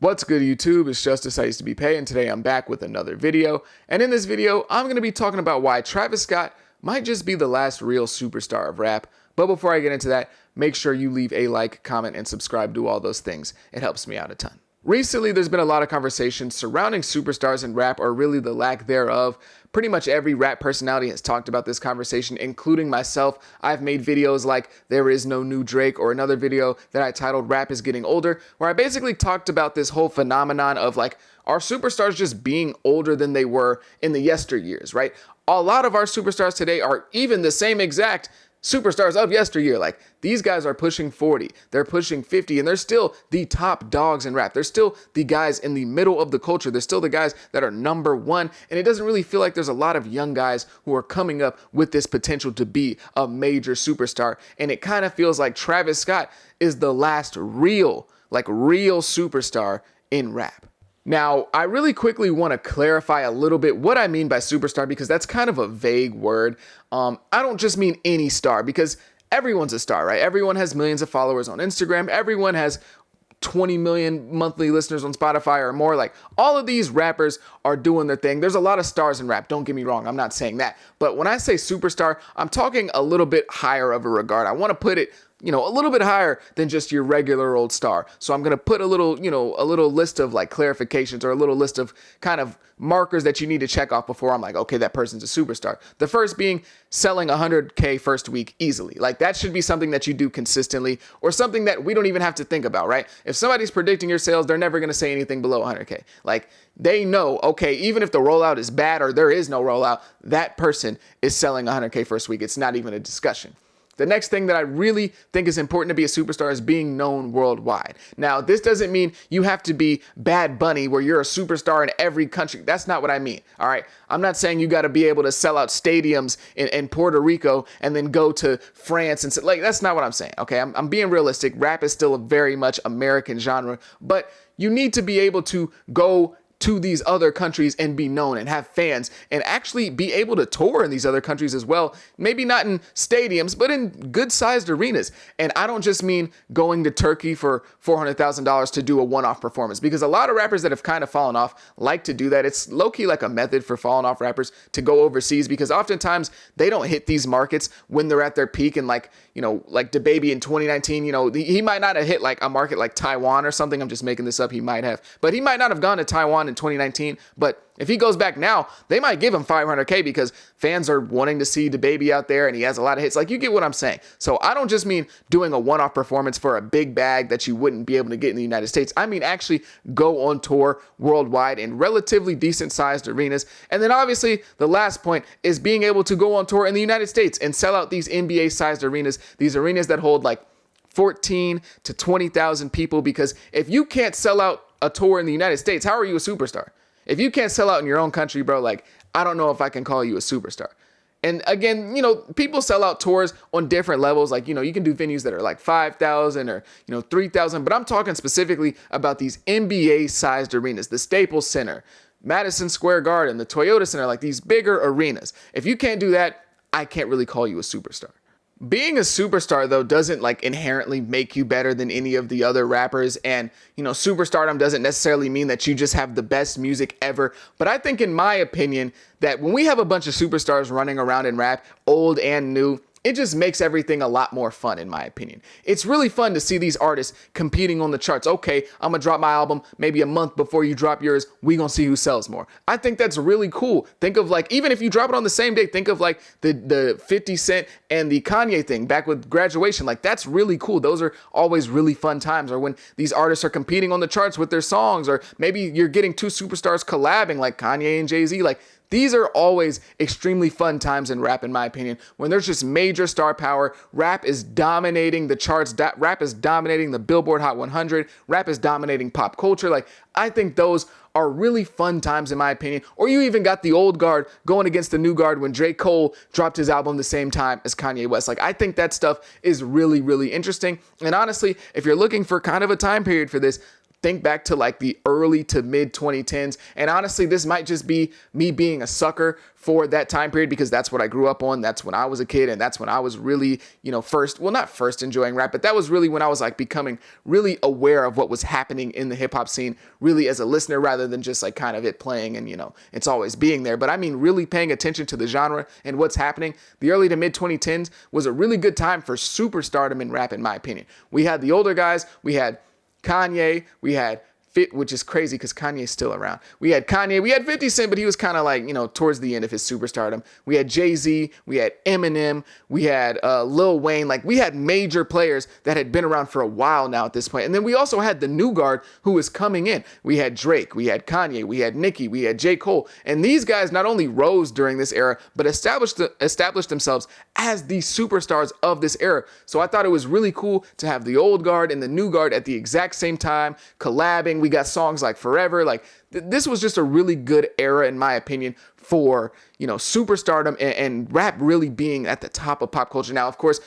What's good, YouTube? It's Justice I Used to Be Pay, and today I'm back with another video. And in this video, I'm going to be talking about why Travis Scott might just be the last real superstar of rap. But before I get into that, make sure you leave a like, comment, and subscribe. Do all those things. It helps me out a ton. Recently, there's been a lot of conversation surrounding superstars in rap, or really the lack thereof. Pretty much every rap personality has talked about this conversation, including myself. I've made videos like There Is No New Drake, or another video that I titled Rap is Getting Older, where I basically talked about this whole phenomenon of like, are superstars just being older than they were in the yesteryears, right? A lot of our superstars today are even the same exact superstars of yesteryear. Like, these guys are pushing 40, they're pushing 50, and they're still the top dogs in rap. They're still the guys in the middle of the culture. They're still the guys that are number one. And it doesn't really feel like there's a lot of young guys who are coming up with this potential to be a major superstar. And it kind of feels like Travis Scott is the last real superstar in rap. Now, I really quickly want to clarify a little bit what I mean by superstar, because that's kind of a vague word. I don't just mean any star, because everyone's a star, right? Everyone has millions of followers on Instagram. Everyone has 20 million monthly listeners on Spotify or more. Like, all of these rappers are doing their thing. There's a lot of stars in rap. Don't get me wrong. I'm not saying that. But when I say superstar, I'm talking a little bit higher of a regard. I want to put it, a little bit higher than just your regular old star. So I'm going to put a little list of like clarifications, or a little list of kind of markers that you need to check off before I'm like, okay, that person's a superstar. The first being selling 100K first week easily. Like, that should be something that you do consistently, or something that we don't even have to think about, right? If somebody's predicting your sales, they're never going to say anything below 100K. Like, they know, okay, even if the rollout is bad or there is no rollout, that person is selling 100K first week. It's not even a discussion. The next thing that I really think is important to be a superstar is being known worldwide. Now, this doesn't mean you have to be Bad Bunny, where you're a superstar in every country. That's not what I mean, all right? I'm not saying you got to be able to sell out stadiums in Puerto Rico and then go to France. And like, that's not what I'm saying, okay? I'm being realistic. Rap is still a very much American genre, but you need to be able to go to these other countries and be known and have fans and actually be able to tour in these other countries as well. Maybe not in stadiums, but in good sized arenas. And I don't just mean going to Turkey for $400,000 to do a one-off performance, because a lot of rappers that have kind of fallen off like to do that. It's low-key like a method for fallen off rappers to go overseas, because oftentimes they don't hit these markets when they're at their peak. And like DaBaby in 2019, he might not have hit like a market like Taiwan or something. I'm just making this up. He might have, but he might not have gone to Taiwan in 2019. But if he goes back now, they might give him 500K because fans are wanting to see DaBaby out there and he has a lot of hits. Like, you get what I'm saying. So I don't just mean doing a one-off performance for a big bag that you wouldn't be able to get in the United States. I mean actually go on tour worldwide in relatively decent sized arenas. And then obviously the last point is being able to go on tour in the United States and sell out these NBA sized arenas, these arenas that hold like 14 to 20,000 people. Because if you can't sell out a tour in the United States, how are you a superstar? If you can't sell out in your own country, bro, like, I don't know if I can call you a superstar. And again, people sell out tours on different levels. Like, you can do venues that are like 5,000 or, 3,000. But I'm talking specifically about these NBA sized arenas, the Staples Center, Madison Square Garden, the Toyota Center, like these bigger arenas. If you can't do that, I can't really call you a superstar. Being a superstar, though, doesn't like inherently make you better than any of the other rappers. And, superstardom doesn't necessarily mean that you just have the best music ever. But I think, in my opinion, that when we have a bunch of superstars running around in rap, old and new, it just makes everything a lot more fun, in my opinion. It's really fun to see these artists competing on the charts. Okay, I'm going to drop my album maybe a month before you drop yours. We going to see who sells more. I think that's really cool. Think of like, even if you drop it on the same day, think of like the 50 Cent and the Kanye thing back with Graduation. Like, that's really cool. Those are always really fun times. Or when these artists are competing on the charts with their songs, or maybe you're getting two superstars collabing like Kanye and Jay-Z. Like, these are always extremely fun times in rap, in my opinion, when there's just major star power. Rap is dominating the charts. Rap is dominating the Billboard Hot 100. Rap is dominating pop culture. Like, I think those are really fun times, in my opinion. Or you even got the old guard going against the new guard when J. Cole dropped his album the same time as Kanye West. Like, I think that stuff is really, really interesting. And honestly, if you're looking for kind of a time period for this, think back to like the early to mid 2010s. And honestly, this might just be me being a sucker for that time period because that's what I grew up on. That's when I was a kid. And that's when I was really, not first enjoying rap, but that was really when I was like becoming really aware of what was happening in the hip hop scene, really as a listener rather than just like kind of it playing and, it's always being there. But I mean, really paying attention to the genre and what's happening. The early to mid 2010s was a really good time for superstardom in rap, in my opinion. We had the older guys. We had Kanye, we had which is crazy because Kanye's still around. We had Kanye, we had 50 Cent, but he was kind of like, towards the end of his superstardom. We had Jay-Z, we had Eminem, we had Lil Wayne. Like, we had major players that had been around for a while now at this point. And then we also had the new guard who was coming in. We had Drake, we had Kanye, we had Nicki, we had J. Cole. And these guys not only rose during this era, but established themselves as the superstars of this era. So I thought it was really cool to have the old guard and the new guard at the exact same time, collabing. We got songs like Forever. Like this was just a really good era, in my opinion, for, superstardom and rap really being at the top of pop culture. Now, of course,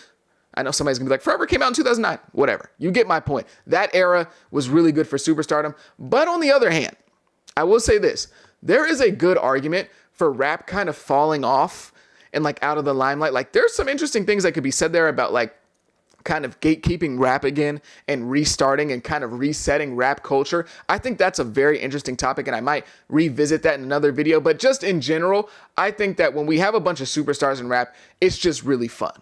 I know somebody's gonna be like, Forever came out in 2009. Whatever. You get my point. That era was really good for superstardom. But on the other hand, I will say this. There is a good argument for rap kind of falling off and like out of the limelight. Like there's some interesting things that could be said there about like kind of gatekeeping rap again and restarting and kind of resetting rap culture. I think that's a very interesting topic and I might revisit that in another video. But just in general, I think that when we have a bunch of superstars in rap, it's just really fun.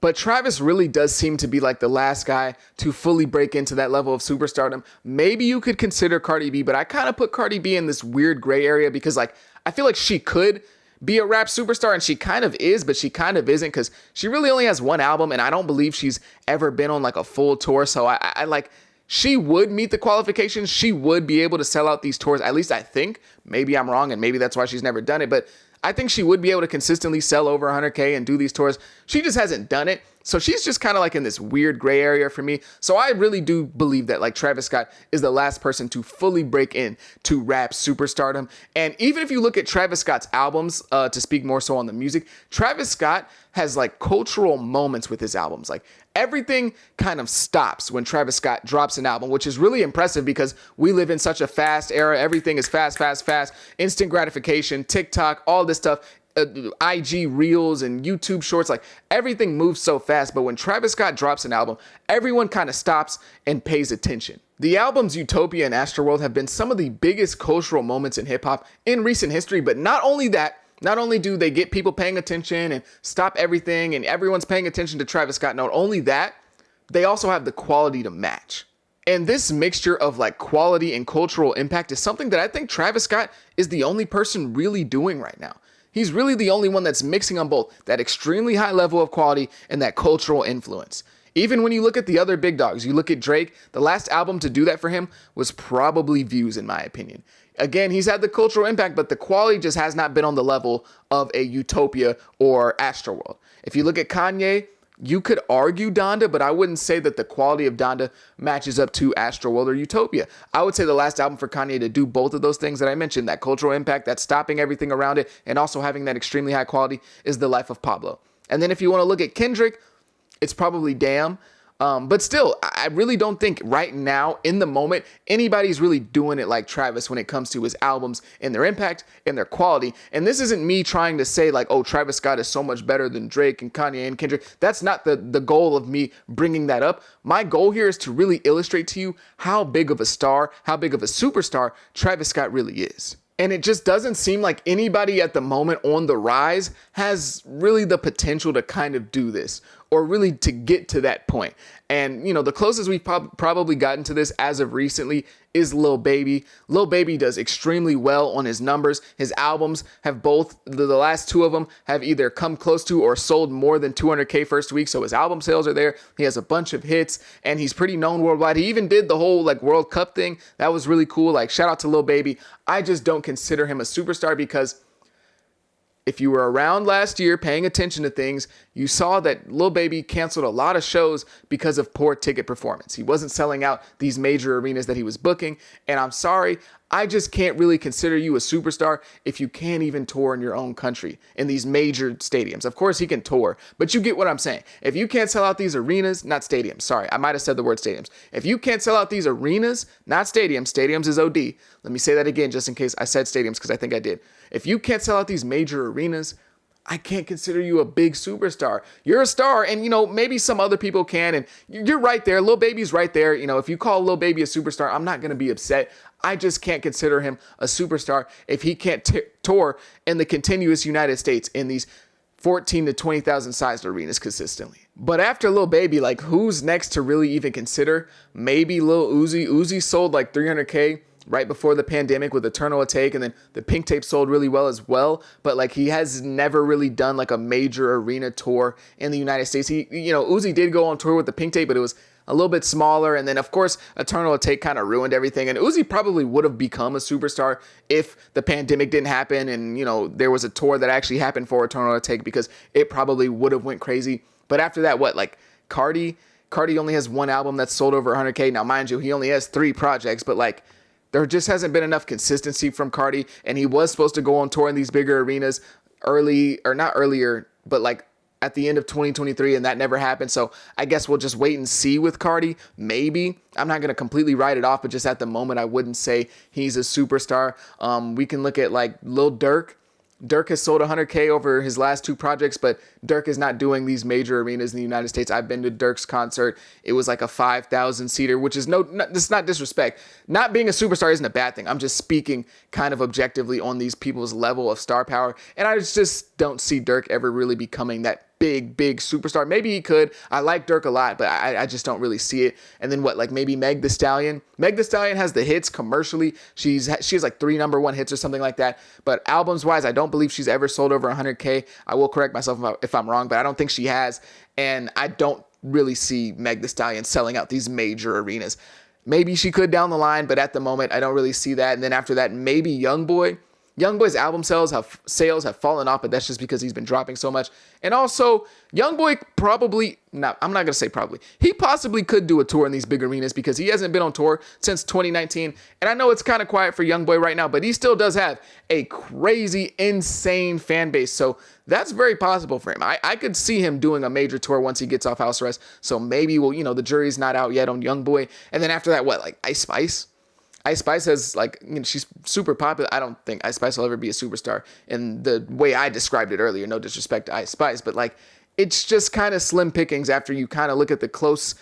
But Travis really does seem to be like the last guy to fully break into that level of superstardom. Maybe you could consider Cardi B, but I kind of put Cardi B in this weird gray area because like I feel like she could be a rap superstar and she kind of is, but she kind of isn't because she really only has one album and I don't believe she's ever been on like a full tour. So I like, she would meet the qualifications. She would be able to sell out these tours. At least I think. Maybe I'm wrong and maybe that's why she's never done it. But I think she would be able to consistently sell over 100K and do these tours. She just hasn't done it. So she's just kind of like in this weird gray area for me. So I really do believe that like Travis Scott is the last person to fully break in to rap superstardom. And even if you look at Travis Scott's albums, to speak more so on the music, Travis Scott has like cultural moments with his albums. Like everything kind of stops when Travis Scott drops an album, which is really impressive because we live in such a fast era. Everything is fast, instant gratification, TikTok, all this stuff. IG Reels and YouTube Shorts, like everything moves so fast. But when Travis Scott drops an album, everyone kind of stops and pays attention. The albums Utopia and Astroworld have been some of the biggest cultural moments in hip hop in recent history. But not only that, not only do they get people paying attention and stop everything and everyone's paying attention to Travis Scott, not only that, they also have the quality to match. And this mixture of like quality and cultural impact is something that I think Travis Scott is the only person really doing right now. He's really the only one that's mixing on both that extremely high level of quality and that cultural influence. Even when you look at the other big dogs, you look at Drake, the last album to do that for him was probably Views, in my opinion. Again, he's had the cultural impact, but the quality just has not been on the level of a Utopia or Astroworld. If you look at Kanye, you could argue Donda, but I wouldn't say that the quality of Donda matches up to Astroworld or Utopia. I would say the last album for Kanye to do both of those things that I mentioned, that cultural impact, that stopping everything around it, and also having that extremely high quality, is The Life of Pablo. And then if you want to look at Kendrick, it's probably Damn. But still, I really don't think right now, in the moment, anybody's really doing it like Travis when it comes to his albums and their impact and their quality. And this isn't me trying to say like, oh, Travis Scott is so much better than Drake and Kanye and Kendrick. That's not the goal of me bringing that up. My goal here is to really illustrate to you how big of a star, how big of a superstar Travis Scott really is. And it just doesn't seem like anybody at the moment on the rise has really the potential to kind of do this or really to get to that point. And, the closest we've probably gotten to this as of recently is Lil Baby. Lil Baby does extremely well on his numbers. His albums have both, the last two of them have either come close to or sold more than 200K first week. So his album sales are there. He has a bunch of hits and he's pretty known worldwide. He even did the whole like World Cup thing. That was really cool. Like shout out to Lil Baby. I just don't consider him a superstar because if you were around last year paying attention to things, you saw that Lil Baby canceled a lot of shows because of poor ticket performance. He wasn't selling out these major arenas that he was booking. And I'm sorry, I just can't really consider you a superstar if you can't even tour in your own country in these major stadiums. Of course, he can tour, but you get what I'm saying. If you can't sell out these arenas, not stadiums, sorry, I might have said the word stadiums. If you can't sell out these arenas, not stadiums, stadiums is OD. Let me say that again just in case I said stadiums because I think I did. If you can't sell out these major arenas, I can't consider you a big superstar. You're a star, and maybe some other people can, and you're right there. Lil Baby's right there. If you call Lil Baby a superstar, I'm not gonna be upset. I just can't consider him a superstar if he can't tour in the continuous United States in these 14 to 20,000 sized arenas consistently. But after Lil Baby, like, who's next to really even consider? Maybe Lil Uzi. Uzi sold like 300K right before the pandemic with Eternal Take, and then the Pink Tape sold really well as well. But like, he has never really done like a major arena tour in the United States. Uzi did go on tour with the Pink Tape, but it was a little bit smaller. And then of course, Eternal Take kind of ruined everything. And Uzi probably would have become a superstar if the pandemic didn't happen. And there was a tour that actually happened for Eternal Take, because it probably would have went crazy. But after that, Cardi only has one album that's sold over 100K. Now, mind you, he only has 3 projects, but like, there just hasn't been enough consistency from Cardi, and he was supposed to go on tour in these bigger arenas not earlier, but like at the end of 2023, and that never happened. So I guess we'll just wait and see with Cardi. Maybe. I'm not going to completely write it off, but just at the moment, I wouldn't say he's a superstar. We can look at like Lil Durk. Durk has sold 100K over his last 2 projects, but Durk is not doing these major arenas in the United States. I've been to Durk's concert. It was like a 5,000 seater, which is it's not disrespect. Not being a superstar isn't a bad thing. I'm just speaking kind of objectively on these people's level of star power. And I just don't see Durk ever really becoming that big superstar. Maybe he could. I like Durk a lot, but I just don't really see it. And then maybe Meg Thee Stallion. Meg Thee Stallion has the hits commercially. She has like 3 #1 hits or something like that. But albums wise, I don't believe she's ever sold over 100K. I will correct myself if I'm wrong, but I don't think she has. And I don't really see Meg Thee Stallion selling out these major arenas. Maybe she could down the line, but at the moment, I don't really see that. And then after that, maybe YoungBoy. YoungBoy's album sales have fallen off, but that's just because he's been dropping so much. And also, YoungBoy I'm not going to say probably. He possibly could do a tour in these big arenas because he hasn't been on tour since 2019. And I know it's kind of quiet for YoungBoy right now, but he still does have a crazy, insane fan base. So that's very possible for him. I could see him doing a major tour once he gets off house arrest. So maybe the jury's not out yet on YoungBoy. And then after that, Ice Spice? Ice Spice has she's super popular. I don't think Ice Spice will ever be a superstar in the way I described it earlier. No disrespect to Ice Spice, but it's just kind of slim pickings after you kind of look at the close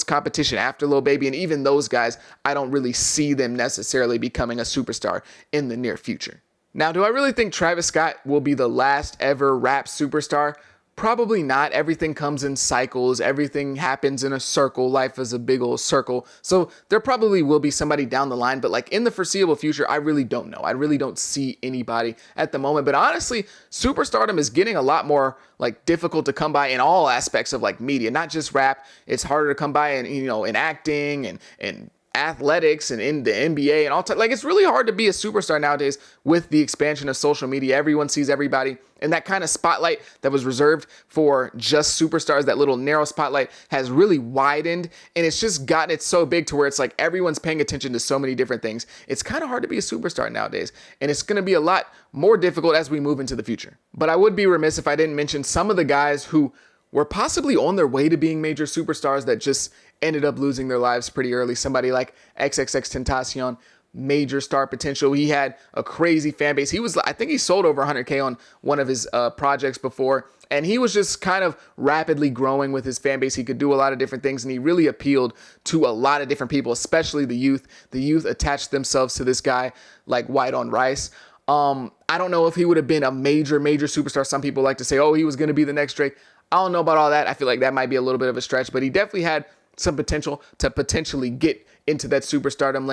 competition after Lil Baby, and even those guys, I don't really see them necessarily becoming a superstar in the near future. Now, do I really think Travis Scott will be the last ever rap superstar? Probably not. Everything comes in cycles. Everything happens in a circle. Life is a big old circle. So there probably will be somebody down the line, but in the foreseeable future, I really don't know. I really don't see anybody at the moment. But honestly, superstardom is getting a lot more difficult to come by in all aspects of media, not just rap. It's harder to come by in acting and athletics and in the NBA and all time. It's really hard to be a superstar nowadays with the expansion of social media. Everyone sees everybody, and that kind of spotlight that was reserved for just superstars, that little narrow spotlight, has really widened, and it's just gotten it so big to where it's everyone's paying attention to so many different things. It's kind of hard to be a superstar nowadays, and it's going to be a lot more difficult as we move into the future. But I would be remiss if I didn't mention some of the guys who were possibly on their way to being major superstars that just ended up losing their lives pretty early. Somebody like XXXTentacion, major star potential. He had a crazy fan base. I think he sold over 100K on one of his projects before, and he was just kind of rapidly growing with his fan base. He could do a lot of different things, and he really appealed to a lot of different people, especially the youth. The youth attached themselves to this guy like white on rice. I don't know if he would have been a major superstar. Some people like to say, oh, he was going to be the next Drake. I don't know about all that. I feel like that might be a little bit of a stretch, but he definitely had some potential to potentially get into that superstardom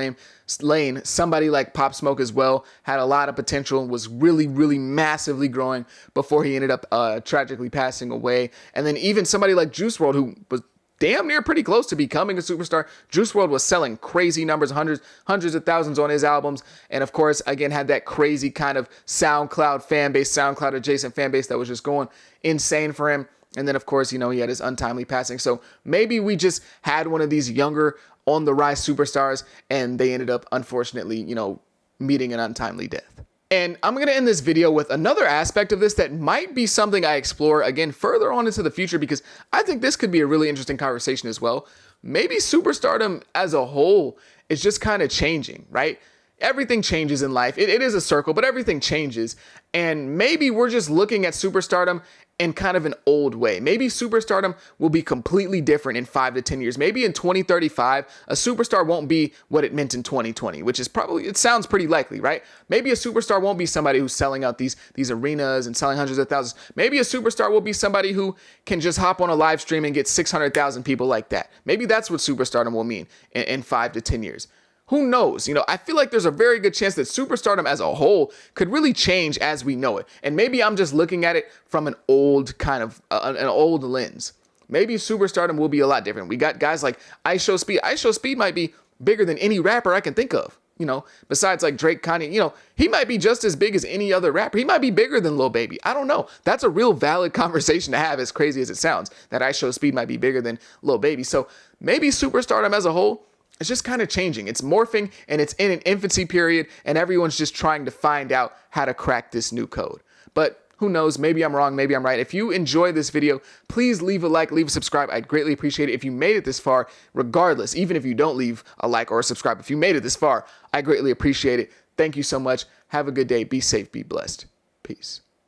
lane. Somebody like Pop Smoke as well had a lot of potential, was really massively growing before he ended up tragically passing away. And then even somebody like Juice WRLD, who was damn near pretty close to becoming a superstar. Juice WRLD was selling crazy numbers, hundreds of thousands on his albums. And of course, again, had that crazy kind of SoundCloud fan base, SoundCloud adjacent fan base that was just going insane for him. And then, of course, he had his untimely passing. So maybe we just had one of these younger on the rise superstars, and they ended up, unfortunately, meeting an untimely death. And I'm going to end this video with another aspect of this that might be something I explore again further on into the future, because I think this could be a really interesting conversation as well. Maybe superstardom as a whole is just kind of changing, right? Everything changes in life. It is a circle, but everything changes. And maybe we're just looking at superstardom in kind of an old way. Maybe superstardom will be completely different in 5 to 10 years. Maybe in 2035, a superstar won't be what it meant in 2020, which is probably, it sounds pretty likely, right? Maybe a superstar won't be somebody who's selling out these arenas and selling hundreds of thousands. Maybe a superstar will be somebody who can just hop on a live stream and get 600,000 people like that. Maybe that's what superstardom will mean in 5 to 10 years. Who knows? I feel like there's a very good chance that superstardom as a whole could really change as we know it. And maybe I'm just looking at it from an old kind of, an old lens. Maybe superstardom will be a lot different. We got guys like IShowSpeed. IShowSpeed might be bigger than any rapper I can think of. Besides like Drake, Kanye, he might be just as big as any other rapper. He might be bigger than Lil Baby. I don't know. That's a real valid conversation to have, as crazy as it sounds, that IShowSpeed might be bigger than Lil Baby. So maybe superstardom as a whole, it's just kind of changing. It's morphing, and it's in an infancy period, and everyone's just trying to find out how to crack this new code. But who knows? Maybe I'm wrong. Maybe I'm right. If you enjoy this video, please leave a like, leave a subscribe. I'd greatly appreciate it if you made it this far, regardless, even if you don't leave a like or a subscribe. If you made it this far, I greatly appreciate it. Thank you so much. Have a good day. Be safe. Be blessed. Peace.